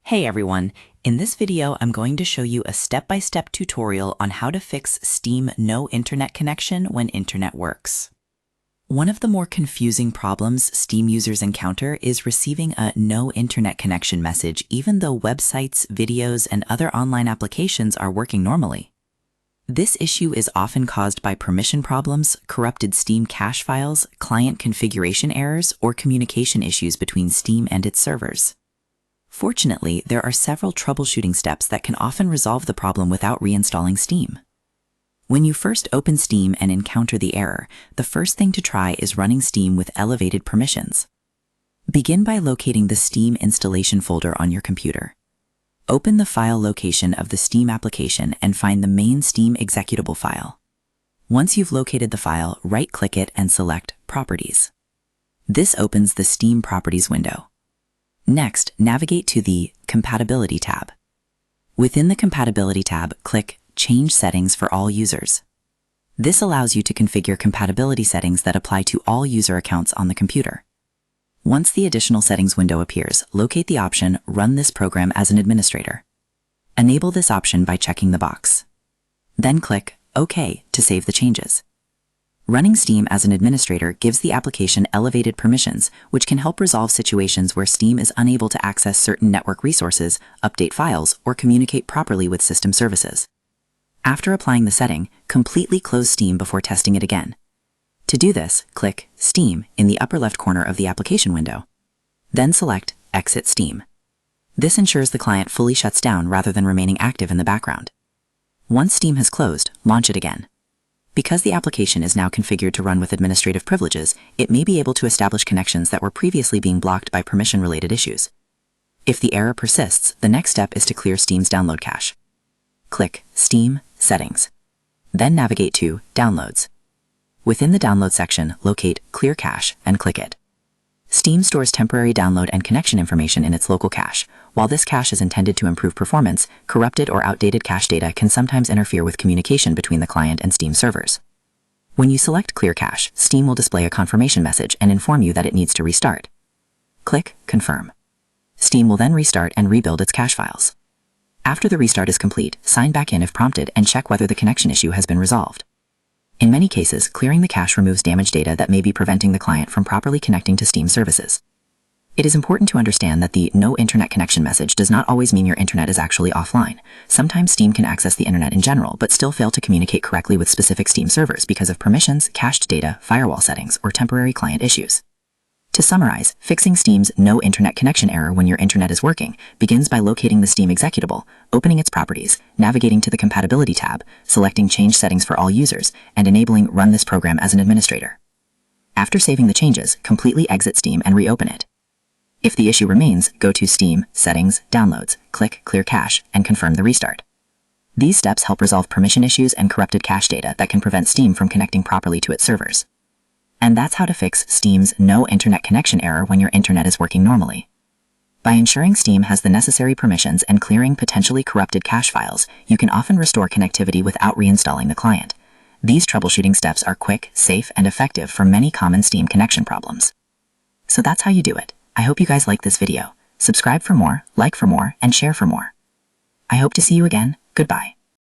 Hey everyone, in this video I'm going to show you a step-by-step tutorial on how to fix Steam no internet connection when internet works. One of the more confusing problems Steam users encounter is receiving a no internet connection message even though websites, videos, and other online applications are working normally. This issue is often caused by permission problems, corrupted Steam cache files, client configuration errors, or communication issues between Steam and its servers. Fortunately, there are several troubleshooting steps that can often resolve the problem without reinstalling Steam. When you first open Steam and encounter the error, the first thing to try is running Steam with elevated permissions. Begin by locating the Steam installation folder on your computer. Open the file location of the Steam application and find the main Steam executable file. Once you've located the file, right-click it and select Properties. This opens the Steam Properties window. Next, navigate to the Compatibility tab. Within the Compatibility tab, click Change Settings for all users. This allows you to configure compatibility settings that apply to all user accounts on the computer. Once the additional settings window appears, locate the option Run this program as an administrator. Enable this option by checking the box. Then click OK to save the changes. Running Steam as an administrator gives the application elevated permissions, which can help resolve situations where Steam is unable to access certain network resources, update files, or communicate properly with system services. After applying the setting, completely close Steam before testing it again. To do this, click Steam in the upper left corner of the application window. Then select Exit Steam. This ensures the client fully shuts down rather than remaining active in the background. Once Steam has closed, launch it again. Because the application is now configured to run with administrative privileges, it may be able to establish connections that were previously being blocked by permission-related issues. If the error persists, the next step is to clear Steam's download cache. Click Steam Settings. Then navigate to Downloads. Within the Download section, locate Clear Cache and click it. Steam stores temporary download and connection information in its local cache. While this cache is intended to improve performance, corrupted or outdated cache data can sometimes interfere with communication between the client and Steam servers. When you select Clear Cache, Steam will display a confirmation message and inform you that it needs to restart. Click Confirm. Steam will then restart and rebuild its cache files. After the restart is complete, sign back in if prompted and check whether the connection issue has been resolved. In many cases, clearing the cache removes damaged data that may be preventing the client from properly connecting to Steam services. It is important to understand that the no internet connection message does not always mean your internet is actually offline. Sometimes Steam can access the internet in general, but still fail to communicate correctly with specific Steam servers because of permissions, cached data, firewall settings, or temporary client issues. To summarize, fixing Steam's no internet connection error when your internet is working begins by locating the Steam executable, opening its properties, navigating to the Compatibility tab, selecting Change Settings for all users, and enabling Run this program as an administrator. After saving the changes, completely exit Steam and reopen it. If the issue remains, go to Steam, Settings, Downloads, click Clear Cache, and confirm the restart. These steps help resolve permission issues and corrupted cache data that can prevent Steam from connecting properly to its servers. And that's how to fix Steam's no internet connection error when your internet is working normally. By ensuring Steam has the necessary permissions and clearing potentially corrupted cache files, you can often restore connectivity without reinstalling the client. These troubleshooting steps are quick, safe, and effective for many common Steam connection problems. So that's how you do it. I hope you guys liked this video. Subscribe for more, like for more, and share for more. I hope to see you again. Goodbye.